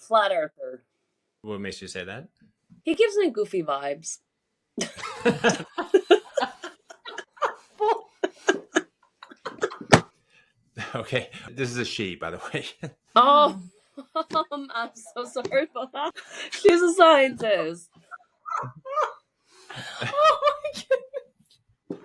flat earther. What makes you say that? He gives me goofy vibes. Okay, this is a she, by the way. Oh, I'm so sorry about that. She's a scientist. Oh my god.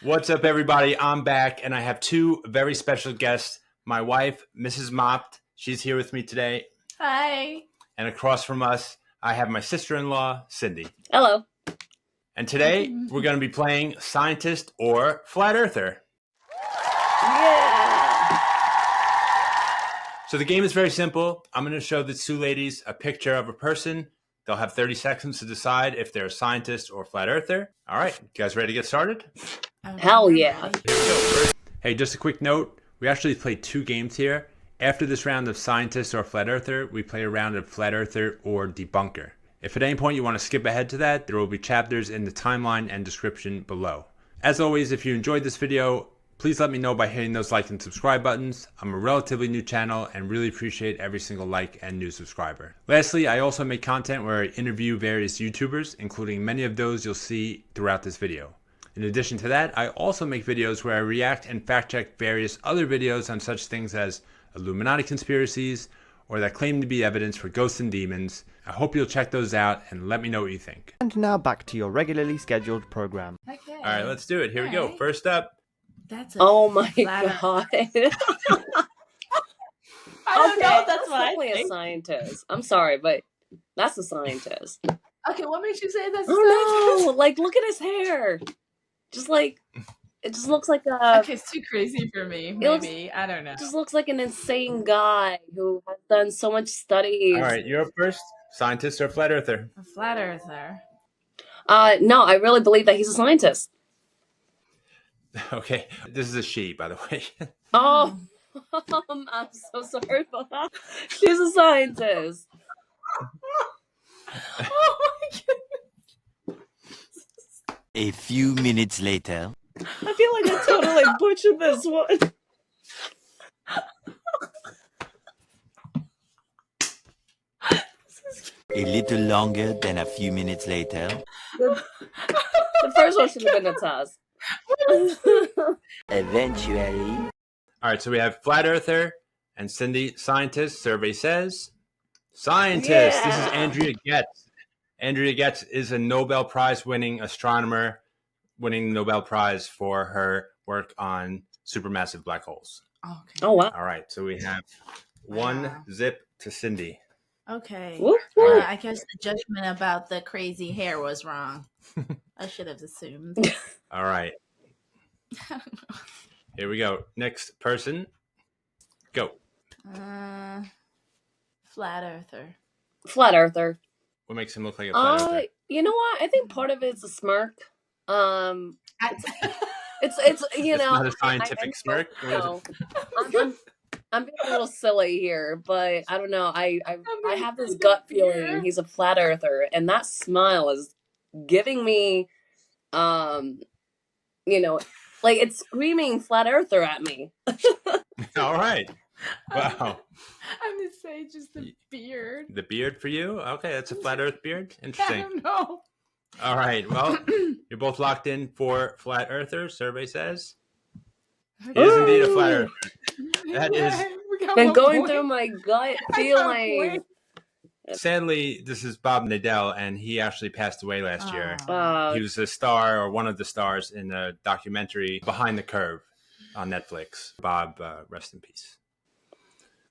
What's up, everybody? I'm back, and I have two very special guests. My wife, Mrs. Mopped. She's here with me today. Hi. And across from us, I have my sister-in-law, Cindy. Hello. And today, we're going to be playing Scientist or Flat Earther. Yeah. So the game is very simple. I'm going to show the two ladies a picture of a person. They'll have 30 seconds to decide if they're a scientist or flat earther. All right, you guys ready to get started? Hell yeah. Hey, just a quick note. We actually played two games here. After this round of scientist or flat earther, we play a round of flat earther or debunker. If at any point you want to skip ahead to that, there will be chapters in the timeline and description below. As always, if you enjoyed this video, please let me know by hitting those like and subscribe buttons. I'm a relatively new channel and really appreciate every single like and new subscriber. Lastly, I also make content where I interview various YouTubers, including many of those you'll see throughout this video. In addition to that, I also make videos where I react and fact check various other videos on such things as Illuminati conspiracies or that claim to be evidence for ghosts and demons. I hope you'll check those out and let me know what you think. And now back to your regularly scheduled program. Okay. All right, let's do it. Here we go. First up. That's Oh my flat god. I don't know. That's what I definitely a think. scientist. I'm sorry, but that's a scientist. Okay, what makes you say that's a Oh scientist? no! Like, look at his hair. Just like it just looks like a. Okay, it's too crazy for me. looks- Maybe I don't know. It just looks like an insane guy who has done so much studies. All right, you're up first. Scientist or flat earther? A flat earther. No, I really believe that he's a scientist. Okay, this is a she, by the way. Oh, I'm so sorry about that. She's a scientist. Oh my god. A few minutes later. I feel like I totally butchered this one. A little longer than a few minutes later. The first one should have been a toss. Eventually. All right, so we have flat earther and Cindy, scientist. Survey says scientist. This is Yeah. Andrea Getz. Andrea Getz is a Nobel Prize winning astronomer, winning the Nobel Prize for her work on supermassive black holes. Okay. Oh wow. All right, so we have one Wow. zip to Cindy. Okay. Whoop, whoop. I guess the judgment about the crazy hair was wrong. I should have assumed. All right, here we go. Next person, go. Flat earther. Flat earther. What makes him look like a flat earther? You know what? I think part of it's a smirk. It's you It's know not a scientific smirk. What is it? No. I'm being a little silly here, but I don't know. I have this gut feeling he's a flat earther, and that smile is giving me, like it's screaming flat earther at me. All right. Wow. I'm gonna say just the beard. The beard for you? Okay, that's a flat earth beard. I Interesting. don't know. All right. Well, you're both locked in for flat earther. Survey says he is indeed a flat earther. That is. We got Been one going point. through my gut I got a feeling. point. Sadly, this is Bob Nadell, and he actually passed away last year. Oh. He was a star, or one of the stars, in the documentary Behind the Curve on Netflix. Bob, rest in peace.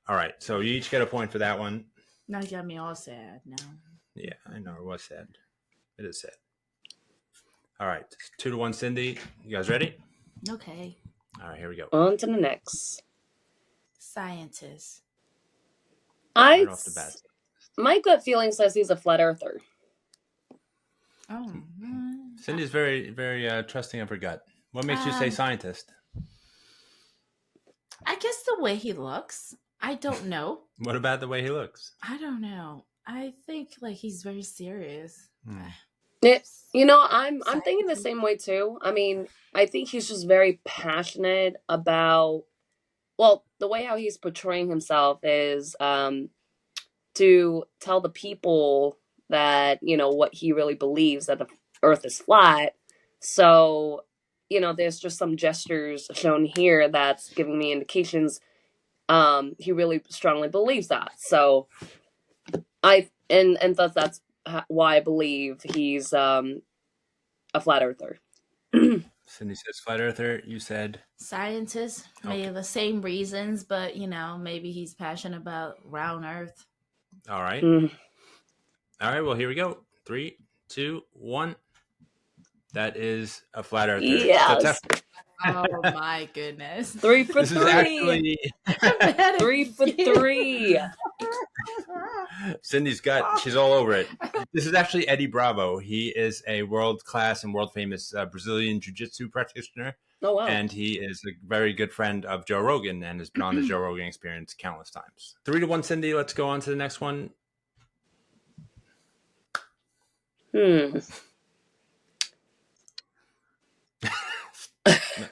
All right, so you each get a point for that one. Now you got me all sad now. Yeah, I know, it was sad. It is sad. All right, 2-1, Cindy. You guys ready? Okay. All right, here we go. On to the next. Scientist. Right off the bat. My gut feeling says he's a flat earther. Oh. Cindy's very, very trusting of her gut. What makes you say scientist? I guess the way he looks. I don't know. What about the way he looks? I don't know. I think like he's very serious. It, I'm thinking the same way too. I mean, I think he's just very passionate about, well, the way how he's portraying himself is to tell the people that, what he really believes, that the earth is flat. So, there's just some gestures shown here that's giving me indications he really strongly believes that. So that's why I believe he's a flat earther. Cindy says flat earther. You said Scientists may have the same reasons, but maybe he's passionate about round Earth. all right. Mm. All right. Well, here we go. 3, 2, 1. That is a flat earther. Yes. Oh my goodness. 3 for This 3. is actually 3 for 3. Cindy's got. She's all over it. This is actually Eddie Bravo. He is a world-class and world-famous Brazilian jiu-jitsu practitioner. Oh, wow. And he is a very good friend of Joe Rogan and has been on the Joe Rogan Experience countless times. 3-1, Cindy. Let's go on to the next one.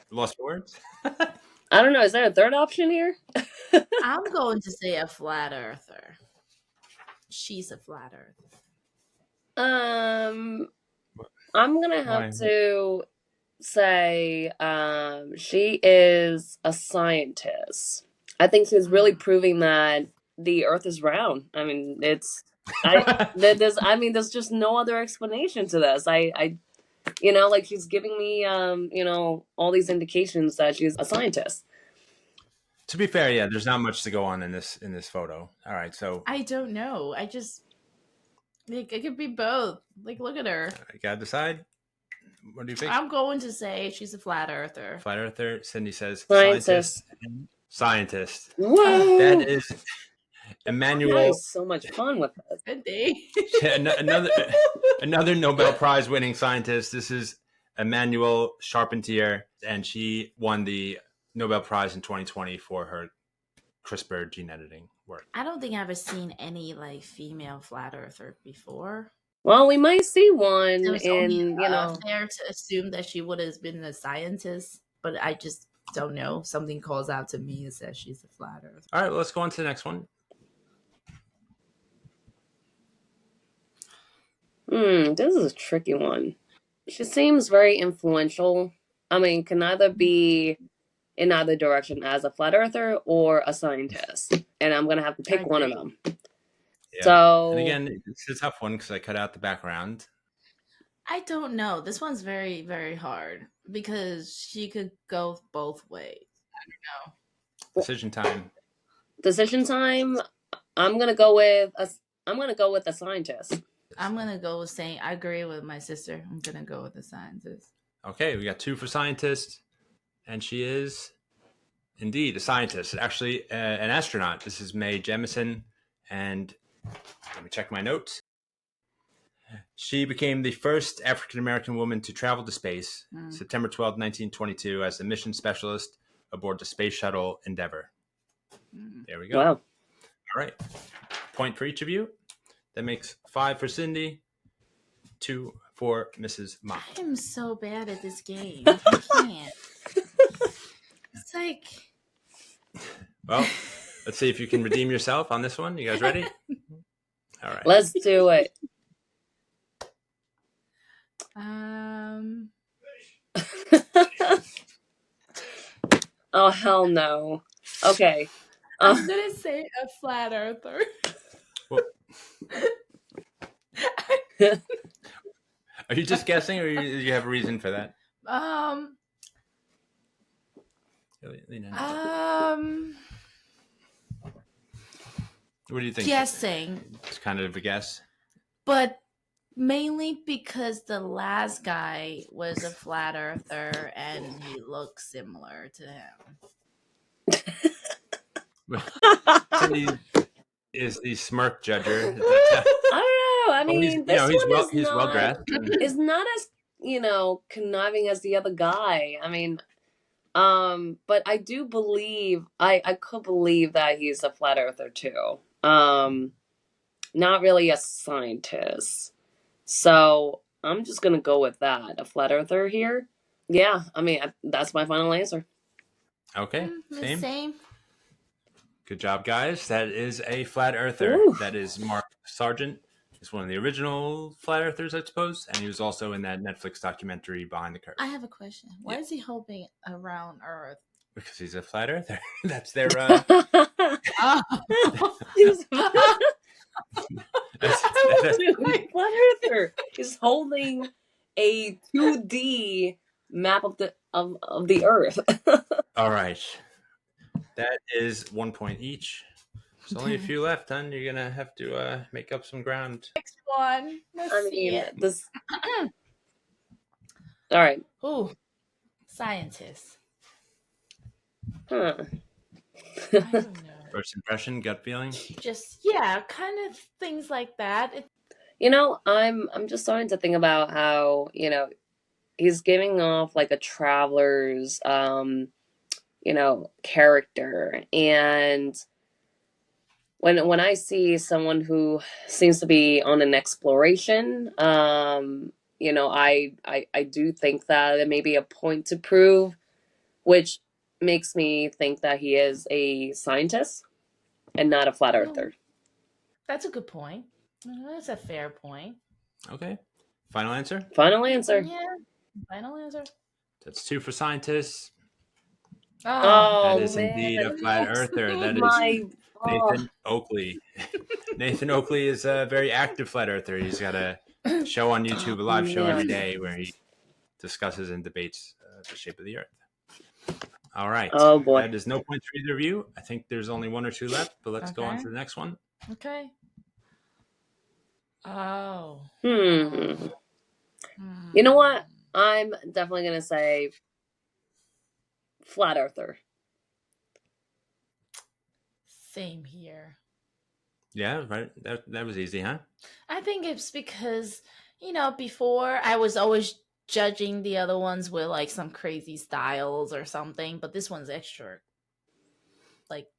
Lost for words? I don't know. Is there a third option here? I'm going to say a flat earther. She's a flat earther. I'm gonna have to say she is a scientist. I think she's really proving that the Earth is round. I mean, there's just no other explanation to this. Like she's giving me all these indications that she's a scientist. To be fair, yeah, there's not much to go on in this photo. All right, so I don't know. It could be both. Like, look at her. I gotta decide. What do you think? I'm going to say she's a flat earther. Flat earther. Cindy says Scientist. Scientist. Whoa! That is Emmanuel. That is so much fun with this. Good day. Another Nobel Prize winning scientist. This is Emmanuel Charpentier, and she won the Nobel Prize in 2020 for her CRISPR gene editing work. I don't think I've ever seen any female flat earther before. Well, we might see one It was in, fair to assume that she would have been a scientist, but I just don't know. Something calls out to me and says she's a flat earther. All right, well, let's go on to the next one. This is a tricky one. She seems very influential. I mean, can either be in either direction as a flat earther or a scientist. And I'm going to have to pick one of them. Yeah. So, and again, it's a tough one because I cut out the background. I don't know. This one's very, very hard because she could go both ways. I don't know. Decision time. Decision time. I'm gonna go with a scientist. I'm gonna go with saying I agree with my sister. I'm gonna go with the scientist. Okay, we got 2 for scientist, and she is indeed a scientist. Actually, an astronaut. This is Mae Jemison, and let me check my notes. She became the first African-American woman to travel to space September 12, 1922, as a mission specialist aboard the Space Shuttle Endeavour. There we go. Wow. All right. Point for each of you. That makes 5 for Cindy, 2 for Mrs. Mopp. I am so bad at this game. I can't. It's like... Well, let's see if you can redeem yourself on this one. You guys ready? All right. Let's do it. Oh, hell no. Okay. I'm gonna say a flat earther. Well, are you just guessing, or do you have a reason for that? What do you think? Guessing. It's kind of a guess. But mainly because the last guy was a flat earther and he looks similar to him. Cindy is the smirk judger. I don't know. I mean, this one he's well dressed. Is not as conniving as the other guy. I mean, but I do believe I could believe that he's a flat earther too. Not really a scientist. So I'm just gonna go with that. A flat earther here. Yeah, I mean that's my final answer. Okay, The same. same. Good job, guys. That is a flat earther. Ooh. That is Mark Sargent. He's one of the original flat earthers, I suppose, and he was also in that Netflix documentary Behind the Curve. I have a question. Why Yeah. is he hoping around Earth? Because he's a flat earther. That's their Oh. He's that's dude, flat earther is holding a 2D map of the Earth. all right. That is 1 point each. There's only a few left, hon. You're gonna have to make up some ground. Next one. Let's I see mean, it. this. All right. Ooh, scientist. Huh. I don't know. First impression, gut feeling. Just yeah, kind of things like that. You know, I'm just starting to think about how, he's giving off like a traveler's character. And when I see someone who seems to be on an exploration, I do think that it may be a point to prove, which makes me think that he is a scientist and not a flat earther. That's a good point. That's a fair point. Okay. Final answer? Final answer. Yeah. Final answer. That's 2 for scientists. Oh, That is indeed a man. flat earther. That is My Nathan Oakley. Nathan Oakley is a very active flat earther. He's got a show on YouTube, a live show every day where he discusses and debates the shape of the Earth. All right. Oh, boy. That is no points for either of you. I think there's only 1 or 2 left, but let's go on to the next one. Okay. Oh. You know what? I'm definitely going to say flat earther. Same here. Yeah, right. That was easy, huh? I think it's because, before I was always judging the other ones with like some crazy styles or something, but this one's extra like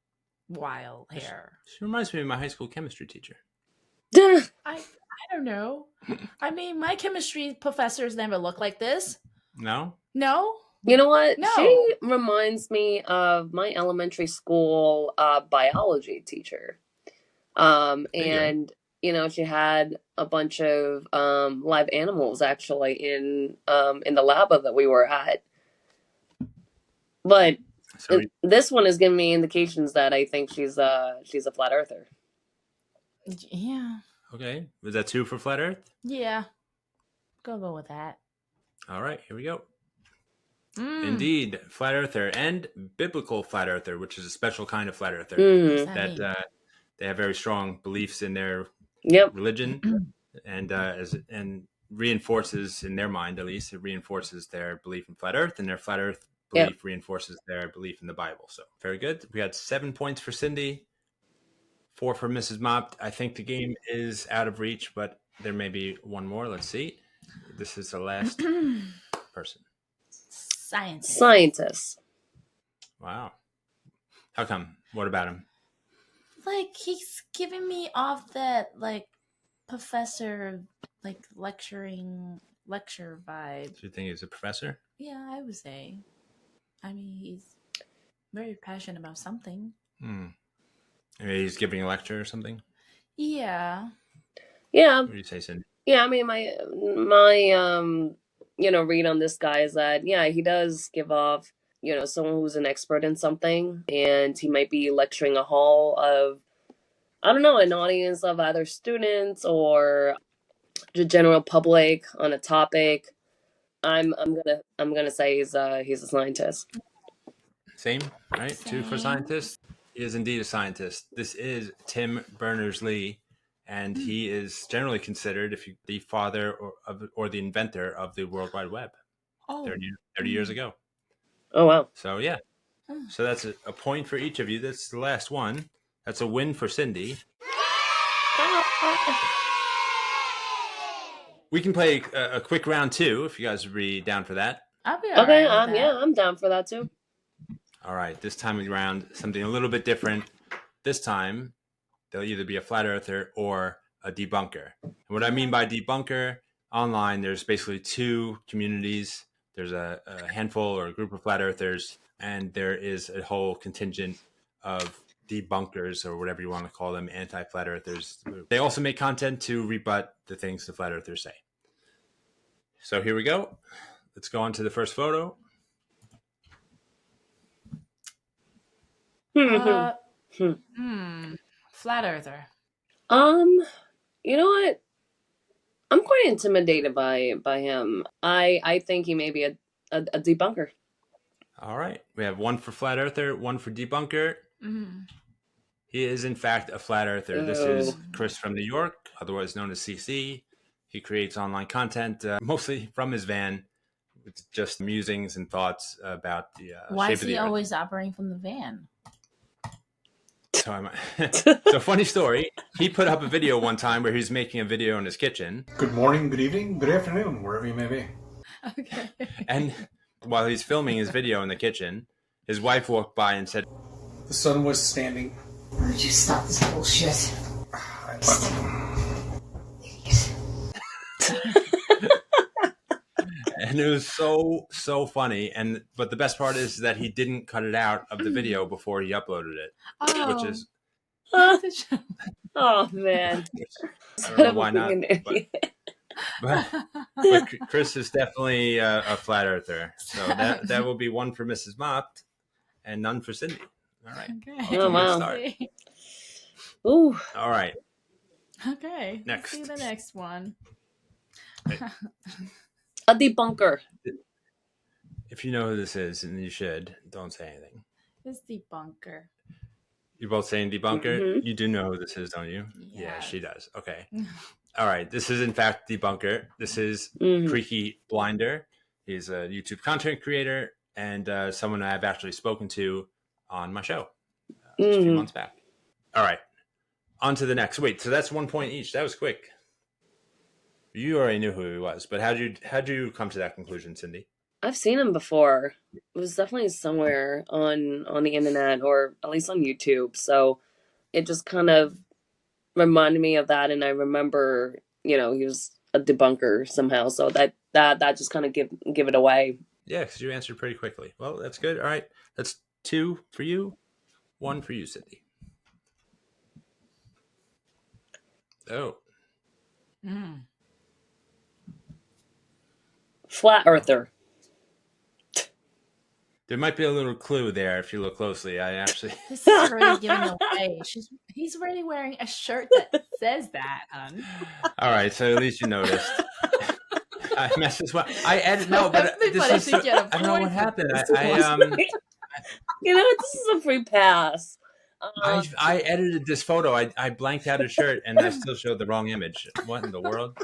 wild hair. She reminds me of my high school chemistry teacher. I don't know. I mean, my chemistry professors never look like this. No? No? You know what? No. She reminds me of my elementary school biology teacher. And she had a bunch of live animals actually in the lab that we were at. But this one is giving me indications that I think she's a flat earther. Yeah. Okay. Was that 2 for flat Earth? Yeah. Go with that. All right, here we go. Indeed, flat earther and biblical flat earther, which is a special kind of flat earther that they have very strong beliefs in their religion, and reinforces, in their mind at least, it reinforces their belief in flat Earth, and their flat Earth belief reinforces their belief in the Bible. So very good. We had 7 points for Cindy, 4 for Mrs. Mopped. I think the game is out of reach, but there may be one more. Let's see. This is the last person. Scientist. Wow. How come? What about him? Like, he's giving me off that, like, professor, like, lecture vibe. Do you think he's a professor? Yeah, I would say. I mean, he's very passionate about something. Maybe he's giving a lecture or something? Yeah. What do you say, Cindy? Yeah, I mean, my read on this guy is that, he does give off, someone who's an expert in something, and he might be lecturing a hall of, I don't know, an audience of either students or the general public on a topic. I'm gonna say he's a scientist. Same, right? Same. 2 for scientist. He is indeed a scientist. This is Tim Berners-Lee, and he is generally considered the father or the inventor of the World Wide Web 30 years ago. Oh, wow. So, yeah. So that's a point for each of you. That's the last one. That's a win for Cindy. We can play a quick round 2 if you guys would be down for that. I'll be all right with that. Yeah, I'm down for that too. All right, this time around, something a little bit different. This time, there'll either be a flat earther or a debunker. And what I mean by debunker online, there's basically two communities. There's a handful or a group of flat earthers, and there is a whole contingent of debunkers, or whatever you want to call them, anti-flat earthers. They also make content to rebut the things the flat earthers say. So here we go. Let's go on to the first photo. Flat earther. You know what? I'm quite intimidated by him. I think he may be a debunker. All right. We have one for flat earther, one for debunker. Mm-hmm. He is, in fact, a flat earther. This is Chris from New York, otherwise known as CC. He creates online content, mostly from his van, with just musings and thoughts about the Why shape is of the he earth. always operating from the van? So funny story. He put up a video one time where he's making a video in his kitchen. Good morning, good evening, good afternoon, wherever you may be. Okay. And while he's filming his video in the kitchen, his wife walked by and said, The sun was standing. Why don't you stop this bullshit? and it was so funny. But the best part is that he didn't cut it out of the video before he uploaded it, which is oh man. I don't know why not. But Chris is definitely a flat earther. So that will be one for Mrs. Mopped and none for Cindy. All right. Okay. Oh, wow. Start. Ooh. All right. Okay. Next. Let's see the next one. A debunker. If you know who this is, and you should, don't say anything. It's debunker. You're both saying debunker? Mm-hmm. You do know who this is, don't you? Yes. Yeah, she does. Okay. All right. This is, in fact, debunker. This is Creaky Blinder. He's a YouTube content creator and someone I've actually spoken to on my show just a few months back. All right. On to the next. Wait, so that's 1 point each. That was quick. You already knew who he was, but how'd you come to that conclusion, Cindy? I've seen him before. It was definitely somewhere on the internet, or at least on YouTube. So it just kind of reminded me of that, and I remember, he was a debunker somehow. So that just kind of give it away. Yeah, because you answered pretty quickly. Well, that's good. All right, that's 2 for you, 1 for you, Cindy. Oh. Flat earther. There might be a little clue there if you look closely. I actually. This is already giving away. He's already wearing a shirt that says that, hun. All right, so at least you noticed. I messed this one. I edited. No, but this is. I don't know what happened. This is a free pass. I edited this photo. I blanked out a shirt and I still showed the wrong image. What in the world?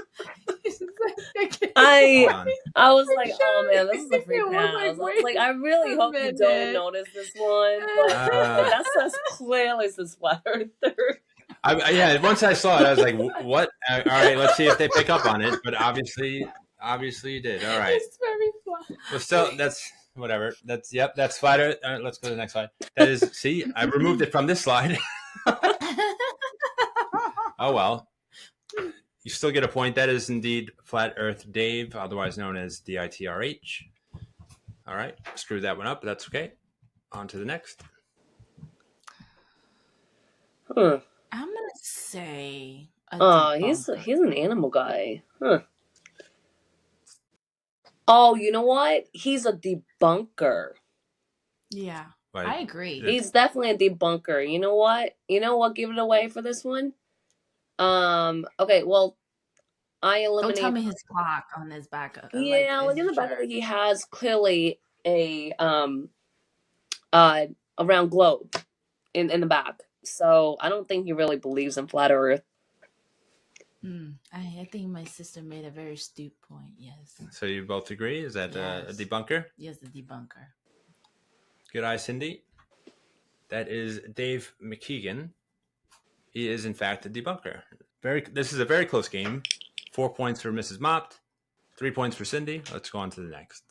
I was like, oh man, this is a free pass. I was like, I really hope you don't notice this one. But that says clearly says flat earther. Yeah, once I saw it, I was like, what? All right, let's see if they pick up on it. But obviously you did. All right. It's very flat. Well, still, that's whatever. That's flat earth. All right, let's go to the next slide. That is, see, I removed it from this slide. Oh, well. You still get a point. That is indeed Flat Earth Dave, otherwise known as DITRH. All right. Screw that one up, but that's okay. On to the next. Huh. I'm going to say... he's an animal guy. Huh. Oh, you know what? He's a debunker. Yeah, Like, I agree. He's definitely a debunker. You know what? Give it away for this one? Okay, well, I eliminate... Don't tell me his clock on his back. Yeah, look in the back. He has clearly a round globe in the back. So I don't think he really believes in flat Earth. I think my sister made a very astute point. Yes. So you both agree? Is that a debunker? Yes, the debunker. Good eye, Cindy. That is Dave McKeegan. He is, in fact, a debunker. This is a very close game. 4 points for Mrs. Mopped. 3 points for Cindy. Let's go on to the next.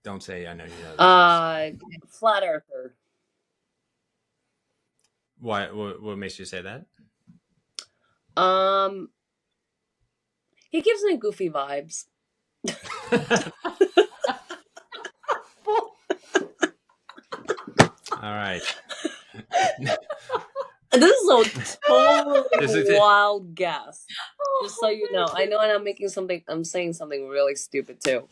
Don't say I know you know. Flat Earther. Why? What makes you say that? He gives me goofy vibes. All right. This is a totally This is it. wild guess. Just so Oh, you know. I know I'm saying something really stupid too.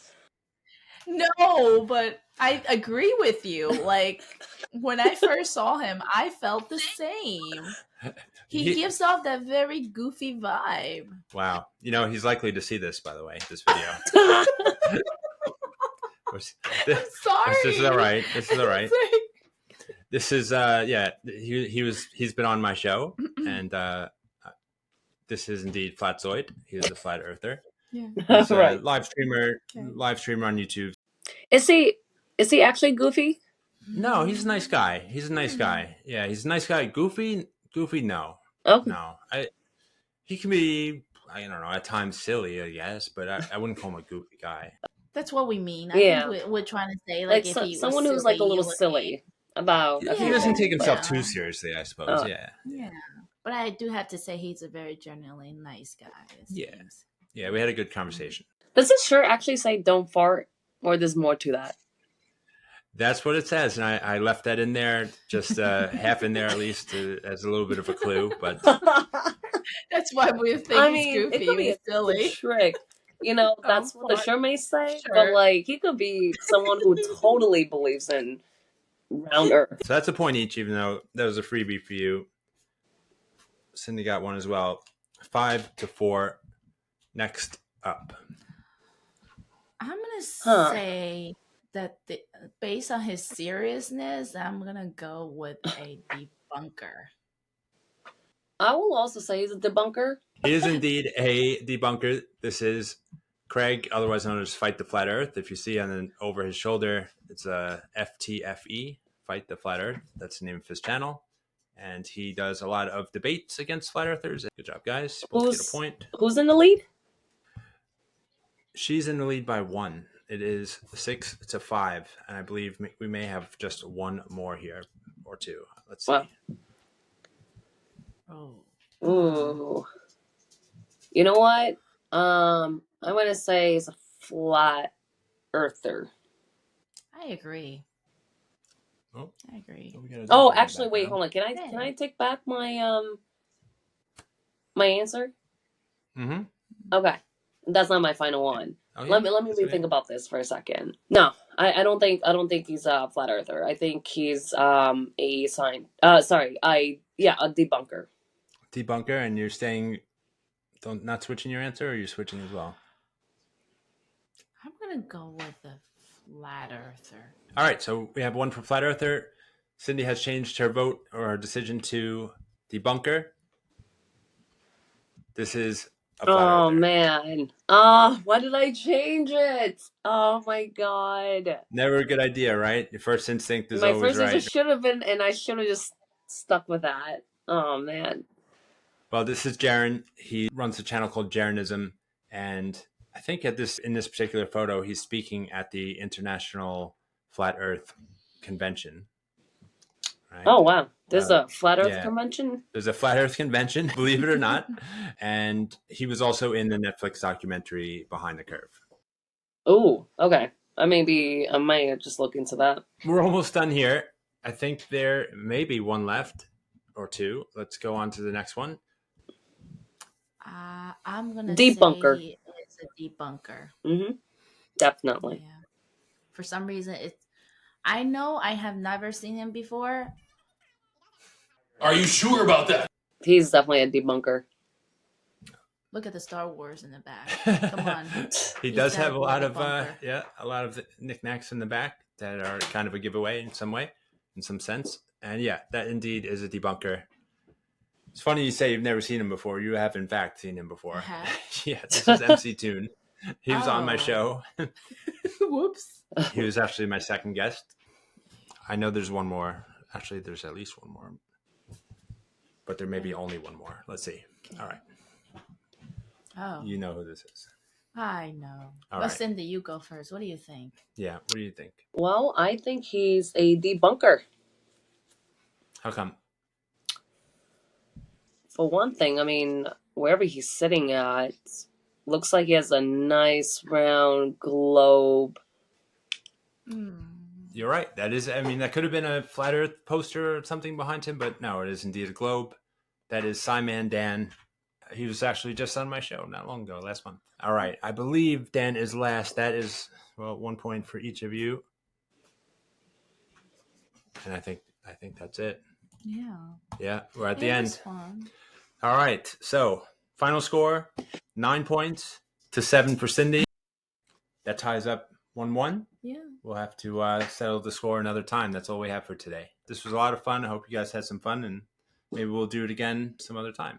No, but I agree with you. Like when I first saw him, I felt the same. He gives off that very goofy vibe. Wow. You know, he's likely to see this, by the way, this video. I'm sorry. This is all right. This is all right. This is he's been on my show, and this is indeed Flatzoid. He is a flat earther. Yeah. He's a Right. live streamer on YouTube. Is he actually goofy? No, he's a nice guy. He's a nice guy. Yeah, he's a nice guy. Goofy, no. Oh. No. He can be, I don't know, at times silly, I guess, but I wouldn't call him a goofy guy. That's what we mean. I Yeah. think we're trying to say Like if he was someone who's like a little silly, silly about He doesn't take himself Yeah. too seriously, I suppose. Oh. Yeah. Yeah. But I do have to say he's a very genuinely nice guy. it Yeah. seems. Yeah, we had a good conversation. Does this shirt actually say "Don't fart" or there's more to that? That's what it says, and I left that in there, just half in there at least, as a little bit of a clue. But That's why we think I he's mean, goofy. it could be He's a silly. trick. You know, that's what the fart. shirt may say, Sure. but like he could be someone who totally believes in round Earth. so that's a point each, even though that was a freebie for you. Cindy got one as well. 5-4. Next up. I'm gonna Huh. say that based on his seriousness, I'm gonna go with a debunker. I will also say he's a debunker. He is indeed a debunker. This is Craig, otherwise known as Fight the Flat Earth. If you see over his shoulder, it's a FTFE, Fight the Flat Earth. That's the name of his channel. And he does a lot of debates against flat earthers. Good job, guys. Both get a point. Who's in the lead? She's in the lead by 1. It is 6-5. And I believe we may have just one more here or two. Let's see. Wow. Oh. Ooh. You know what? I'm gonna say he's a flat earther. I agree. Oh. I agree. Oh, actually, wait, hold on. Can I take back my my answer? Mm-hmm. Okay, that's not my final one. Oh, yeah? Let me That's rethink okay. about this for a second. No, I don't think he's a flat earther. I think he's a debunker. Debunker, and you're saying not switching your answer, or you're switching as well? I'm gonna go with a flat earther. All right, so we have one for flat earther. Cindy has changed her vote or her decision to debunker. This is a flat Oh earther. man. Why did I change it? Oh my god. Never a good idea, right? Your first instinct is My always first right. answer should have been, and I should have just stuck with that. Oh man. Well, this is Jaren. He runs a channel called Jarenism, and I think in this particular photo, he's speaking at the International Flat Earth Convention. Right? Oh wow. There's a flat Earth yeah. convention? There's a Flat Earth Convention, believe it or not. And he was also in the Netflix documentary Behind the Curve. Ooh, okay. I might just look into that. We're almost done here. I think there may be one left or two. Let's go on to the next one. I'm gonna Debunker. say it's a debunker. Mm-hmm. Definitely. Yeah. For some reason, I know I have never seen him before. Are you sure about that? He's definitely a debunker. Look at the Star Wars in the back. Come on. He He's does gotta have a be a lot of debunker. a lot of knickknacks in the back that are kind of a giveaway in some way, in some sense. And yeah, that indeed is a debunker. It's funny you say you've never seen him before. You have in fact seen him before. I have? Yeah, this is MC Toon. He was on my Oh. show. Whoops. He was actually my second guest. I know there's one more. Actually, there's at least one more. But there may be only one more. Let's see. All right. Oh. You know who this is. I know. All Well, right. Cindy, you go first. What do you think? Yeah, what do you think? Well, I think he's a debunker. How come? For one thing, I mean, wherever he's sitting at, Looks like he has a nice round globe. You're right. That is, I mean, that could have been a flat Earth poster or something behind him, but no, it is indeed a globe. That is Simon Dan. He was actually just on my show not long ago, last month. All right. I believe Dan is last. That is, well, 1 point for each of you. And I think that's it. Yeah. Yeah, we're at the It end. was fun. All right. So, final score 9 points to 7 for Cindy. That ties up 1-1. Yeah. We'll have to settle the score another time. That's all we have for today. This was a lot of fun. I hope you guys had some fun, and maybe we'll do it again some other time.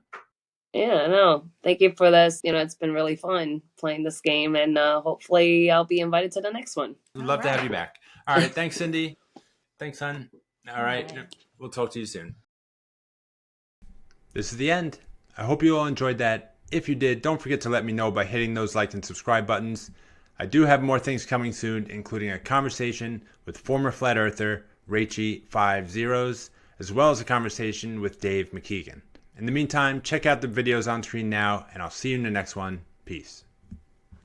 Yeah, no. Thank you for this. It's been really fun playing this game, and hopefully I'll be invited to the next one. We'd love to have you back. All right. Thanks, Cindy. Thanks, hon. All right. We'll talk to you soon. This is the end. I hope you all enjoyed that. If you did, don't forget to let me know by hitting those like and subscribe buttons. I do have more things coming soon, including a conversation with former Flat Earther Rachy50, as well as a conversation with Dave McKeegan. In the meantime, check out the videos on screen now, and I'll see you in the next one. Peace.